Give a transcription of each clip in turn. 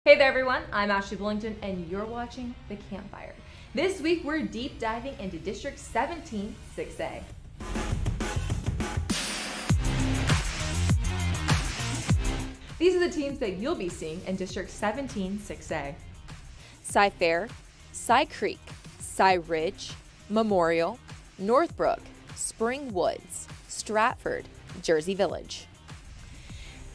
Hey there everyone, I'm Ashley Bullington and you're watching The Campfire. This week we're deep diving into District 17 6A. These are the teams that you'll be seeing in District 17 6A. Cy Fair, Cy Creek, Cy Ridge, Memorial, Northbrook, Spring Woods, Stratford, Jersey Village.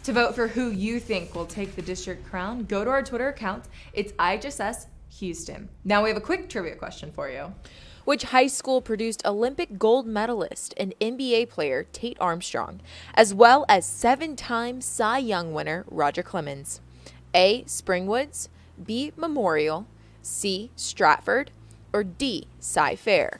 To vote for who you think will take the district crown, go to our Twitter account. It's IHSS Houston. Now we have a quick trivia question for you. Which high school produced Olympic gold medalist and NBA player Tate Armstrong, as well as 7-time Cy Young winner Roger Clemens? A. Springwoods, B. Memorial, C. Stratford, or D. Cy Fair?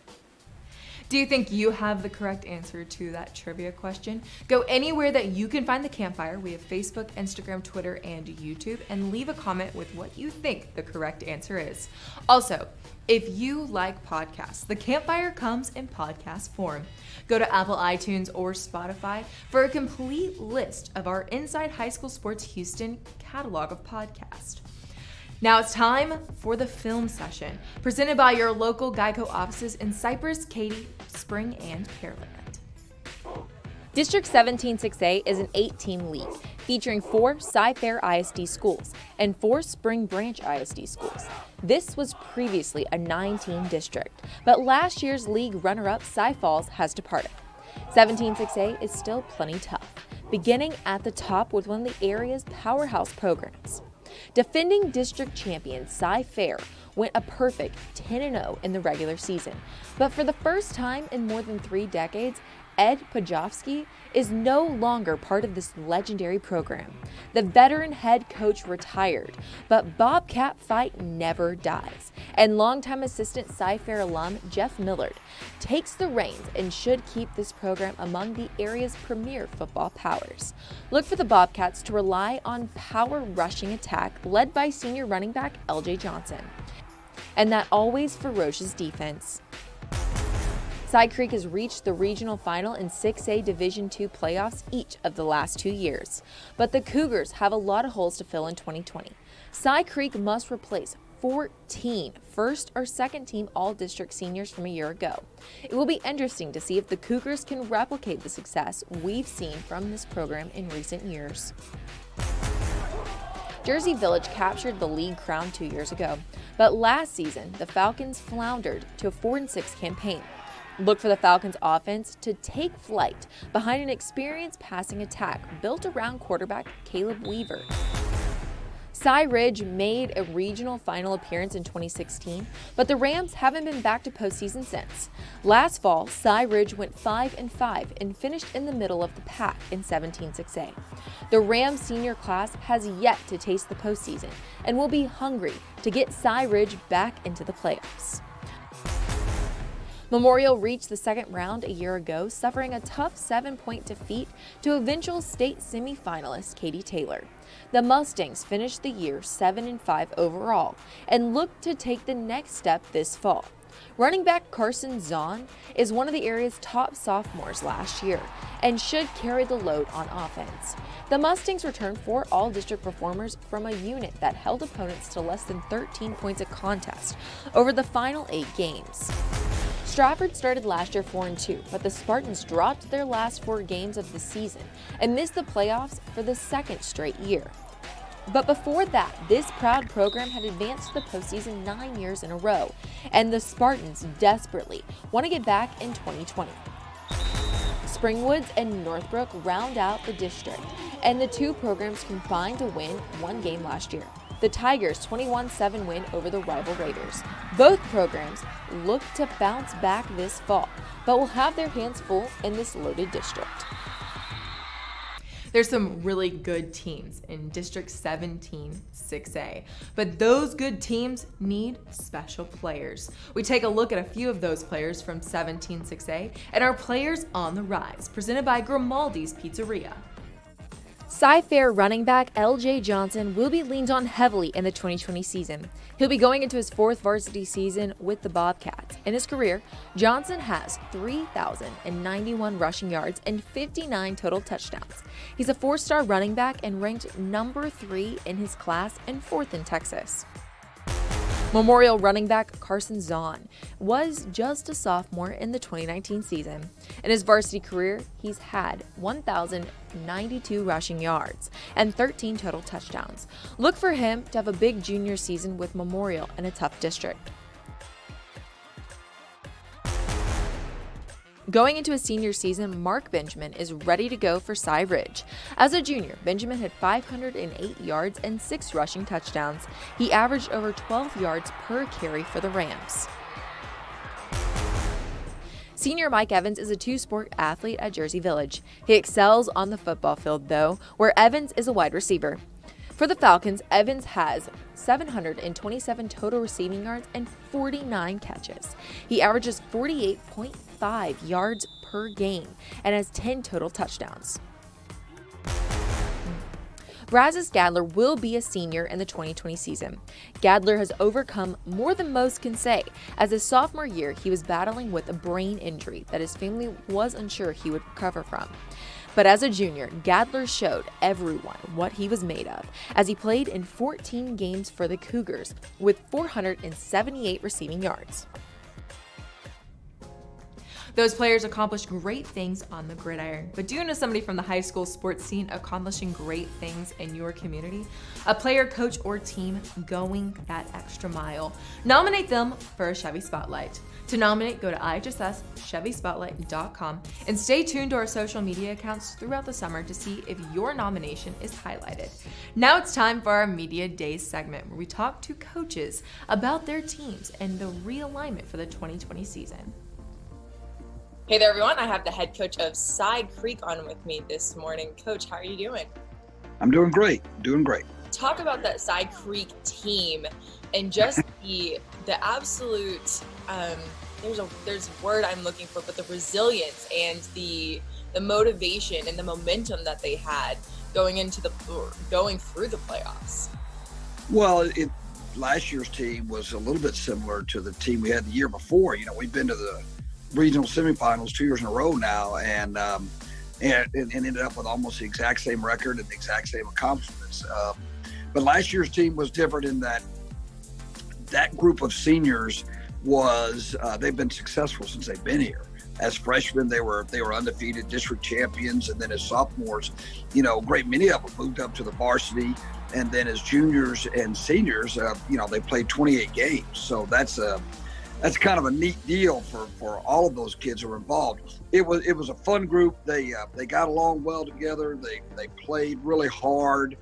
Do you think you have the correct answer to that trivia question? Go anywhere that you can find The Campfire. We have Facebook, Instagram, Twitter, and YouTube, and leave a comment with what you think the correct answer is. Also, if you like podcasts, The Campfire comes in podcast form. Go to Apple iTunes or Spotify for a complete list of our Inside High School Sports Houston catalog of podcasts. Now it's time for the film session, presented by your local Geico offices in Cypress, Katy, Spring, and Pearland. District 17 6A is an 8-team league featuring 4 Cy Fair ISD schools and 4 Spring Branch ISD schools. This was previously a 9-team district, but last year's league runner-up Cy Falls has departed. 17 6A is still plenty tough, beginning at the top with one of the area's powerhouse programs. Defending district champion Cy Fair went a perfect 10-0 in the regular season, but for the first time in more than 3 decades, Ed Pajovsky is no longer part of this legendary program. The veteran head coach retired, but Bobcat fight never dies, and longtime assistant Cy Fair alum Jeff Millard takes the reins and should keep this program among the area's premier football powers. Look for the Bobcats to rely on power rushing attack led by senior running back LJ Johnson, and that always ferocious defense. Cy Creek has reached the regional final in 6A Division II playoffs each of the last 2 years, but the Cougars have a lot of holes to fill in 2020. Cy Creek must replace 14 first or second team all-district seniors from a year ago. It will be interesting to see if the Cougars can replicate the success we've seen from this program in recent years. Jersey Village captured the league crown 2 years ago, but last season the Falcons floundered to a 4-6 campaign. Look for the Falcons' offense to take flight behind an experienced passing attack built around quarterback Caleb Weaver. Cy Ridge made a regional final appearance in 2016, but the Rams haven't been back to postseason since. Last fall, Cy Ridge went 5-5 and finished in the middle of the pack in 17 6A. The Rams senior class has yet to taste the postseason and will be hungry to get Cy Ridge back into the playoffs. Memorial reached the second round a year ago, suffering a tough 7-point defeat to eventual state semifinalist Katie Taylor. The Mustangs finished the year 7-5 overall and look to take the next step this fall. Running back Carson Zahn is one of the area's top sophomores last year and should carry the load on offense. The Mustangs returned 4 all-district performers from a unit that held opponents to less than 13 points a contest over the final 8 games. Stratford started last year 4-2, but the Spartans dropped their last 4 games of the season and missed the playoffs for the 2nd straight year. But before that, this proud program had advanced to the postseason 9 years in a row, and the Spartans desperately want to get back in 2020. Springwoods and Northbrook round out the district, and the 2 programs combined to win 1 game last year. The Tigers' 21-7 win over the rival Raiders. Both programs look to bounce back this fall, but will have their hands full in this loaded district. There's some really good teams in District 17 6A, but those good teams need special players. We take a look at a few of those players from 17 6A and our players on the rise, presented by Grimaldi's Pizzeria. Cy Fair running back LJ Johnson will be leaned on heavily in the 2020 season. He'll be going into his 4th varsity season with the Bobcats, In his career, Johnson has 3,091 rushing yards and 59 total touchdowns. He's a four-star running back and ranked number 3 in his class and 4th in Texas. Memorial running back Carson Zahn was just a sophomore in the 2019 season. In his varsity career, he's had 1,092 rushing yards and 13 total touchdowns. Look for him to have a big junior season with Memorial in a tough district. Going into his senior season, Mark Benjamin is ready to go for Cy Ridge. As a junior, Benjamin had 508 yards and 6 rushing touchdowns. He averaged over 12 yards per carry for the Rams. Senior Mike Evans is a two-sport athlete at Jersey Village. He excels on the football field, though, where Evans is a wide receiver. For the Falcons, Evans has 727 total receiving yards and 49 catches. He averages 48.5 yards per game and has 10 total touchdowns. Brazos Gadler will be a senior in the 2020 season. Gadler has overcome more than most can say. As his sophomore year, he was battling with a brain injury that his family was unsure he would recover from. But as a junior, Gadler showed everyone what he was made of, as he played in 14 games for the Cougars with 478 receiving yards. Those players accomplished great things on the gridiron. But do you know somebody from the high school sports scene accomplishing great things in your community? A player, coach, or team going that extra mile? Nominate them for a Chevy Spotlight. To nominate, go to IHSSChevySpotlight.com and stay tuned to our social media accounts throughout the summer to see if your nomination is highlighted. Now it's time for our Media Days segment, where we talk to coaches about their teams and the realignment for the 2020 season. Hey there, everyone. I have the head coach of Side Creek on with me this morning. Coach, how are you doing? I'm doing great. Talk about that Side Creek team and just the absolute, there's a word I'm looking for, but the resilience and the motivation and the momentum that they had going through the playoffs. Well, last year's team was a little bit similar to the team we had the year before. You know, we've been to the regional semifinals 2 years in a row now, and ended up with almost the exact same record and the exact same accomplishments. But last year's team was different in that group of seniors was they've been successful since they've been here. As freshmen, they were undefeated district champions, and then as sophomores, you know, great many of them moved up to the varsity, and then as juniors and seniors, you know, they played 28 games. So that's kind of a neat deal for all of those kids who were involved. It was a fun group. They got along well together. They played really hard,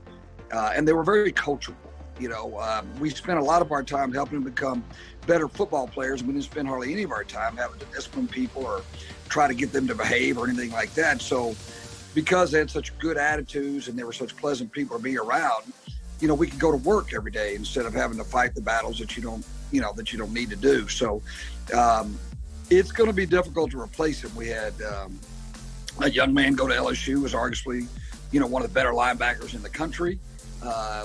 and they were very coachable. You know, we spent a lot of our time helping them become better football players. We didn't spend hardly any of our time having to discipline people or try to get them to behave or anything like that. So because they had such good attitudes and they were such pleasant people to be around, you know, we could go to work every day instead of having to fight the battles that you don't need to do. So it's going to be difficult to replace him. We had a young man go to LSU, who was arguably, you know, one of the better linebackers in the country.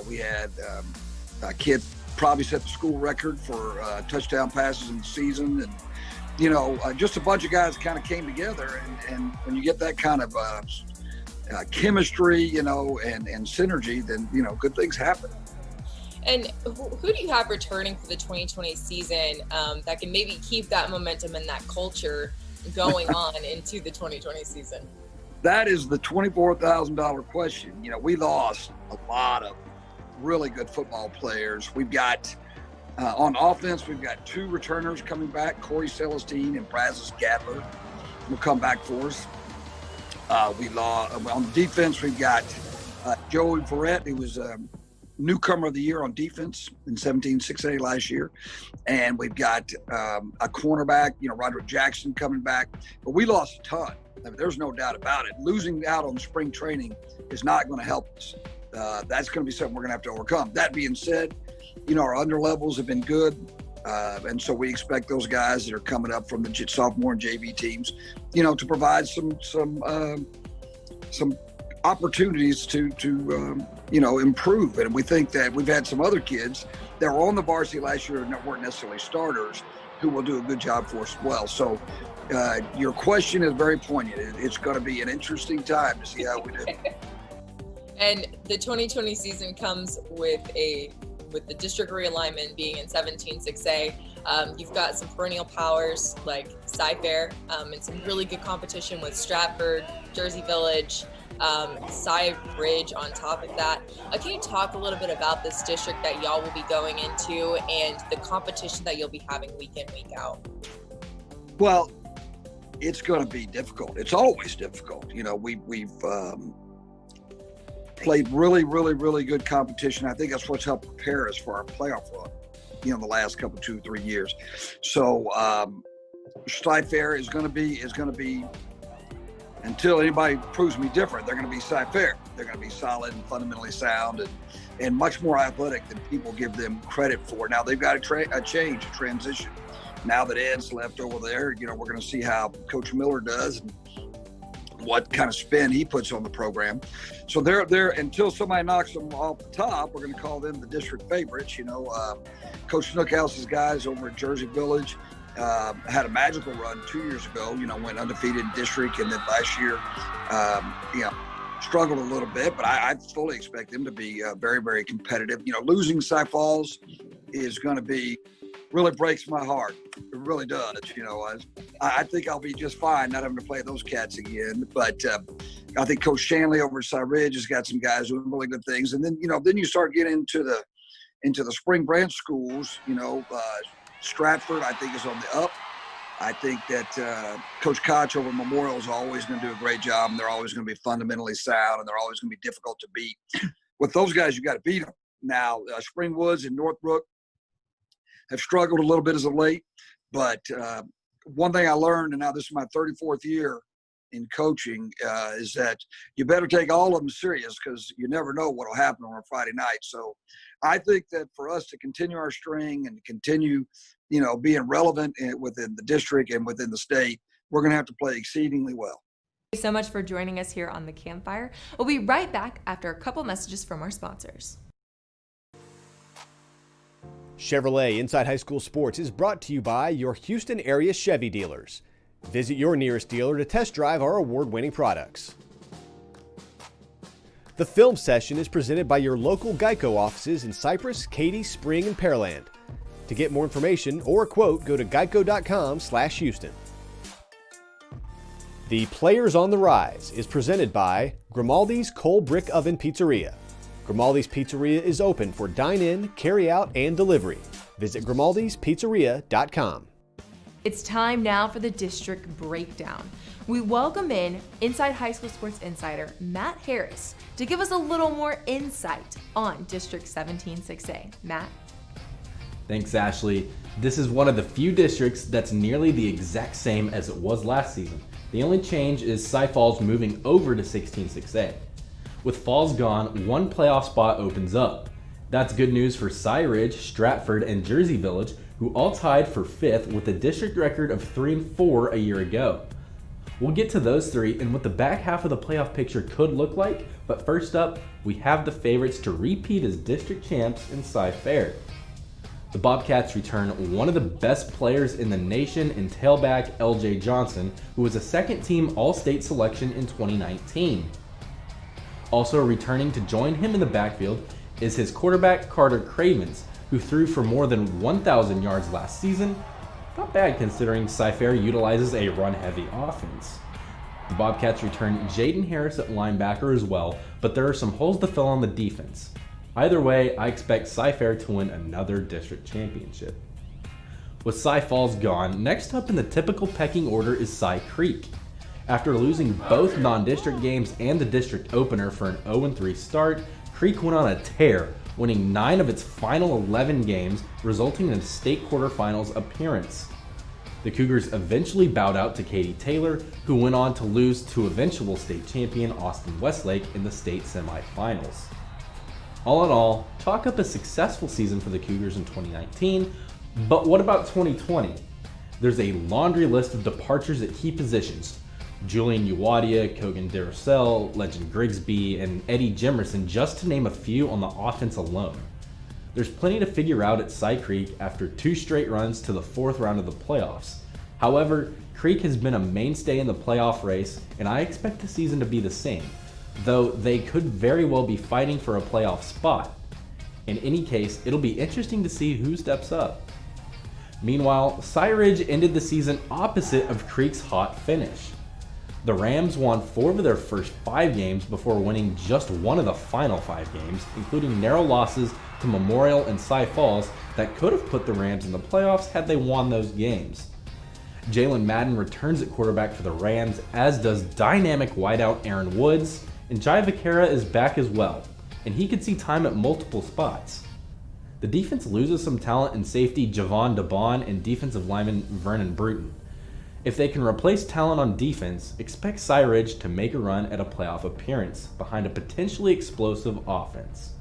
We had a kid probably set the school record for touchdown passes in the season. And, you know, just a bunch of guys kind of came together. And when you get that kind of chemistry, you know, and synergy, then, you know, good things happen. And who do you have returning for the 2020 season that can maybe keep that momentum and that culture going on into the 2020 season? That is the $24,000 question. You know, we lost a lot of really good football players. We've got, on offense, we've got 2 returners coming back, Corey Celestine and Brazos Gadler will come back for us. On defense, we've got Joey Verrett, who was newcomer of the year on defense in 17-6A last year. And we've got a cornerback, you know, Roderick Jackson coming back. But we lost a ton. I mean, there's no doubt about it. Losing out on spring training is not going to help us. That's going to be something we're going to have to overcome. That being said, you know, our under levels have been good. And so we expect those guys that are coming up from the sophomore and JV teams, you know, to provide some opportunities to you know, improve. And we think that we've had some other kids that were on the varsity last year and that weren't necessarily starters, who will do a good job for us as well. So your question is very poignant. It's going to be an interesting time to see how we do. And the 2020 season comes with the district realignment being in 17-6A. You've got some perennial powers like Cy-Fair and some really good competition with Stratford, Jersey Village, Cy Bridge on top of that. Can you talk a little bit about this district that y'all will be going into and the competition that you'll be having week in, week out? Well, it's going to be difficult. It's always difficult. You know, we've played really, really, really good competition. I think that's what's helped prepare us for our playoff run, you know, the last couple, 2-3 years. So Cy-Fair is going to be, until anybody proves me different, they're going to be Cy-Fair. They're going to be solid and fundamentally sound and much more athletic than people give them credit for. Now they've got a transition. Now that Ed's left over there, you know, we're going to see how Coach Miller does and what kind of spin he puts on the program. So they're until somebody knocks them off the top, we're going to call them the district favorites. You know, Coach Snookhouse's guys over at Jersey Village had a magical run 2 years ago, you know, went undefeated in district, and then last year, you know, struggled a little bit, but I fully expect them to be very, very competitive. You know, losing Cy Falls is going to be, really breaks my heart. It really does. You know, I think I'll be just fine not having to play those cats again. But I think Coach Shanley over at Cy Ridge has got some guys doing really good things. And then, you know, then you start getting into the spring branch schools. You know, Stratford, I think, is on the up. I think that Coach Koch over Memorial is always going to do a great job, and they're always going to be fundamentally sound, and they're always going to be difficult to beat. With those guys, you got to beat them. Now, Spring Woods and Northbrook have struggled a little bit as of late, but one thing I learned, and now this is my 34th year in coaching, is that you better take all of them serious because you never know what will happen on a Friday night. So I think that for us to continue our string and to continue, you know, being relevant within the district and within the state, we're going to have to play exceedingly well. Thank you so much for joining us here on the Campfire. We'll be right back after a couple messages from our sponsors. Chevrolet Inside High School Sports is brought to you by your Houston area Chevy dealers. Visit your nearest dealer to test drive our award-winning products. The film session is presented by your local Geico offices in Cypress, Katy, Spring, and Pearland. To get more information or a quote, go to geico.com/Houston. The Players on the Rise is presented by Grimaldi's Coal Brick Oven Pizzeria. Grimaldi's Pizzeria is open for dine-in, carry-out, and delivery. Visit grimaldispizzeria.com. It's time now for the district breakdown. We welcome in Inside High School Sports Insider Matt Harris to give us a little more insight on District 17-6A. Matt? Thanks, Ashley. This is one of the few districts that's nearly the exact same as it was last season. The only change is Cy Falls moving over to 16-6A. With Falls gone, one playoff spot opens up. That's good news for Cy Ridge, Stratford, and Jersey Village, who all tied for 5th with a district record of 3-4 a year ago. We'll get to those three and what the back half of the playoff picture could look like, but first up, we have the favorites to repeat as district champs in Cy-Fair. The Bobcats return one of the best players in the nation in tailback LJ Johnson, who was a second-team All-State selection in 2019. Also returning to join him in the backfield is his quarterback Carter Cravens, who threw for more than 1,000 yards last season. Not bad considering Cy-Fair utilizes a run-heavy offense. The Bobcats return Jaden Harris at linebacker as well, but there are some holes to fill on the defense. Either way, I expect Cy-Fair to win another district championship. With Cy Falls gone, next up in the typical pecking order is Cy Creek. After losing both non-district games and the district opener for an 0-3 start, Creek went on a tear, winning 9 of its final 11 games, resulting in a state quarterfinals appearance. The Cougars eventually bowed out to Katie Taylor, who went on to lose to eventual state champion Austin Westlake in the state semifinals. All in all, chalk up a successful season for the Cougars in 2019, but what about 2020? There's a laundry list of departures at key positions. Julian Uwadia, Kogan Darcel, Legend Grigsby, and Eddie Jimerson, just to name a few on the offense alone. There's plenty to figure out at Cy Creek after 2 straight runs to the 4th round of the playoffs. However, Creek has been a mainstay in the playoff race, and I expect the season to be the same, though they could very well be fighting for a playoff spot. In any case, it'll be interesting to see who steps up. Meanwhile, Cy Ridge ended the season opposite of Creek's hot finish. The Rams won 4 of their first 5 games before winning just 1 of the final 5 games, including narrow losses to Memorial and Cy Falls that could have put the Rams in the playoffs had they won those games. Jalen Madden returns at quarterback for the Rams, as does dynamic wideout Aaron Woods, and Jai Vaquera is back as well, and he could see time at multiple spots. The defense loses some talent in safety Javon DeBon and defensive lineman Vernon Bruton. If they can replace talent on defense, expect Cy Ridge to make a run at a playoff appearance behind a potentially explosive offense.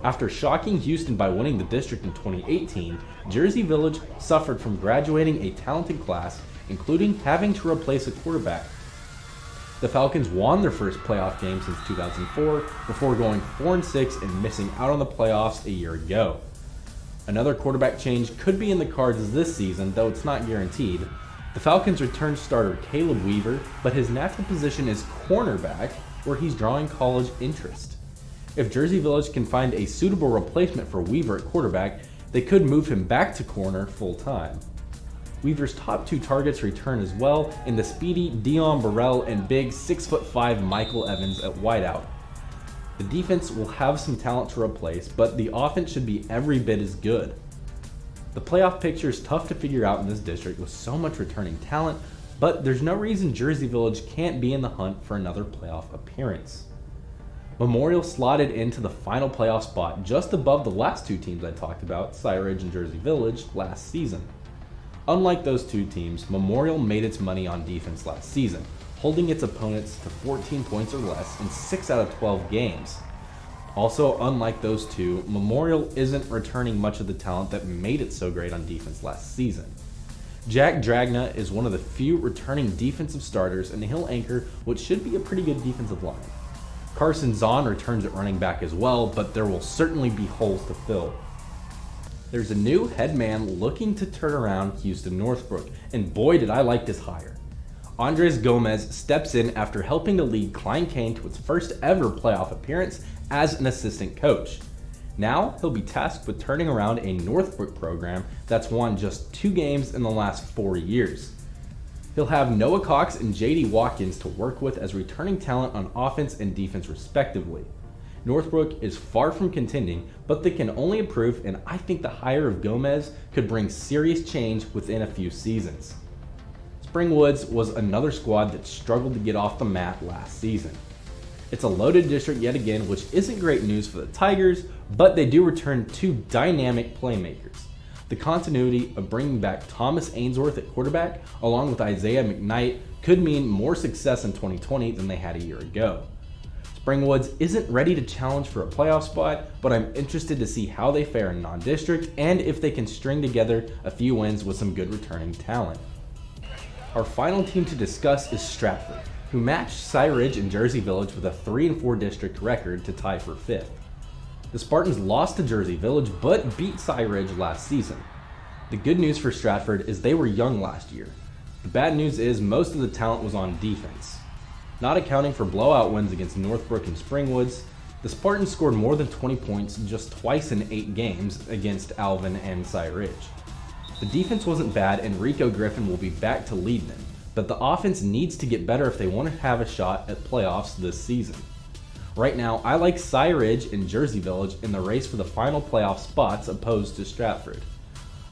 After shocking Houston by winning the district in 2018, Jersey Village suffered from graduating a talented class, including having to replace a quarterback. The Falcons won their first playoff game since 2004 before going 4-6 and missing out on the playoffs a year ago. Another quarterback change could be in the cards this season, though it's not guaranteed. The Falcons returned starter Caleb Weaver, but his natural position is cornerback, where he's drawing college interest. If Jersey Village can find a suitable replacement for Weaver at quarterback, they could move him back to corner full-time. Weaver's top 2 targets return as well in the speedy Dion Burrell and big 6'5" Michael Evans at wideout. The defense will have some talent to replace, but the offense should be every bit as good. The playoff picture is tough to figure out in this district with so much returning talent, but there's no reason Jersey Village can't be in the hunt for another playoff appearance. Memorial slotted into the final playoff spot just above the last 2 teams I talked about, Cy Ridge and Jersey Village, last season. Unlike those 2 teams, Memorial made its money on defense last season, holding its opponents to 14 points or less in 6 out of 12 games. Also, unlike those 2, Memorial isn't returning much of the talent that made it so great on defense last season. Jack Dragna is one of the few returning defensive starters, and he'll anchor what should be a pretty good defensive line. Carson Zahn returns at running back as well, but there will certainly be holes to fill. There's a new head man looking to turn around Houston Northbrook, and boy did I like this hire. Andres Gomez steps in after helping to lead Klein Kane to its first ever playoff appearance as an assistant coach. Now he'll be tasked with turning around a Northbrook program that's won just 2 games in the last 4 years. He'll have Noah Cox and J.D. Watkins to work with as returning talent on offense and defense respectively. Northbrook is far from contending, but they can only improve, and I think the hire of Gomez could bring serious change within a few seasons. Springwoods was another squad that struggled to get off the mat last season. It's a loaded district yet again, which isn't great news for the Tigers, but they do return 2 dynamic playmakers. The continuity of bringing back Thomas Ainsworth at quarterback, along with Isaiah McKnight, could mean more success in 2020 than they had a year ago. Springwoods isn't ready to challenge for a playoff spot, but I'm interested to see how they fare in non-district and if they can string together a few wins with some good returning talent. Our final team to discuss is Stratford, who matched Cy Ridge and Jersey Village with a 3-4 district record to tie for 5th. The Spartans lost to Jersey Village but beat Cy Ridge last season. The good news for Stratford is they were young last year. The bad news is most of the talent was on defense. Not accounting for blowout wins against Northbrook and Springwoods, the Spartans scored more than 20 points just twice in 8 games against Alvin and Cy Ridge. The defense wasn't bad and Rico Griffin will be back to lead them, but the offense needs to get better if they want to have a shot at playoffs this season. Right now, I like Cy Ridge and Jersey Village in the race for the final playoff spots opposed to Stratford.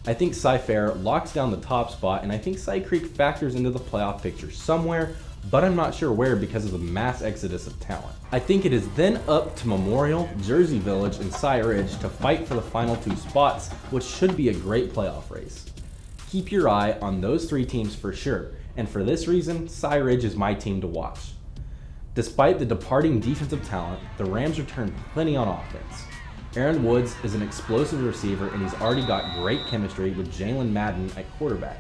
I think Cy Fair locks down the top spot, and I think Cy Creek factors into the playoff picture somewhere, but I'm not sure where because of the mass exodus of talent. I think it is then up to Memorial, Jersey Village, and Cy Ridge to fight for the final 2 spots, which should be a great playoff race. Keep your eye on those 3 teams for sure, and for this reason, Cy Ridge is my team to watch. Despite the departing defensive talent, the Rams return plenty on offense. Aaron Woods is an explosive receiver, and he's already got great chemistry with Jalen Madden at quarterback.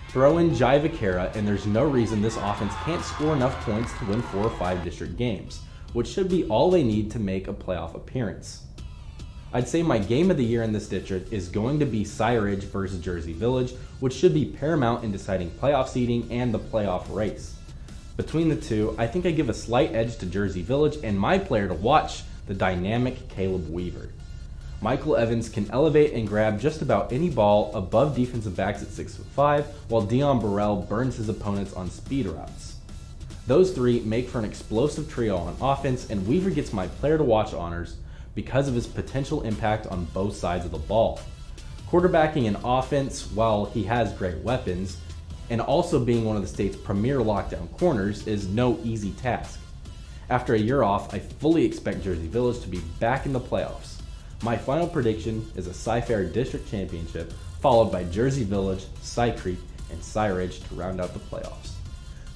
Throw in Jai Vaquera, and there's no reason this offense can't score enough points to win 4 or 5 district games, which should be all they need to make a playoff appearance. I'd say my game of the year in this district is going to be Cy Ridge versus Jersey Village, which should be paramount in deciding playoff seeding and the playoff race. Between the two, I think I give a slight edge to Jersey Village, and my player to watch, the dynamic Caleb Weaver. Michael Evans can elevate and grab just about any ball above defensive backs at 6'5", while Dion Burrell burns his opponents on speed routes. Those three make for an explosive trio on offense, and Weaver gets my player to watch honors because of his potential impact on both sides of the ball. Quarterbacking an offense while he has great weapons, and also being one of the state's premier lockdown corners, is no easy task. After a year off, I fully expect Jersey Village to be back in the playoffs. My final prediction is a Cy-Fair District Championship, followed by Jersey Village, Cy Creek, and Cy Ridge to round out the playoffs.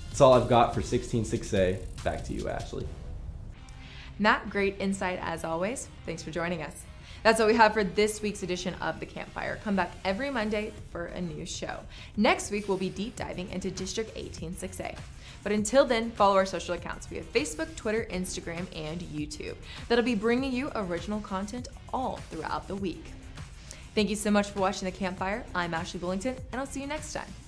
That's all I've got for 16-6A. Back to you, Ashley. Matt, great insight as always. Thanks for joining us. That's all we have for this week's edition of The Campfire. Come back every Monday for a new show. Next week, we'll be deep diving into District 18-6A. But until then, follow our social accounts. We have Facebook, Twitter, Instagram, and YouTube. That'll be bringing you original content all throughout the week. Thank you so much for watching The Campfire. I'm Ashley Bullington, and I'll see you next time.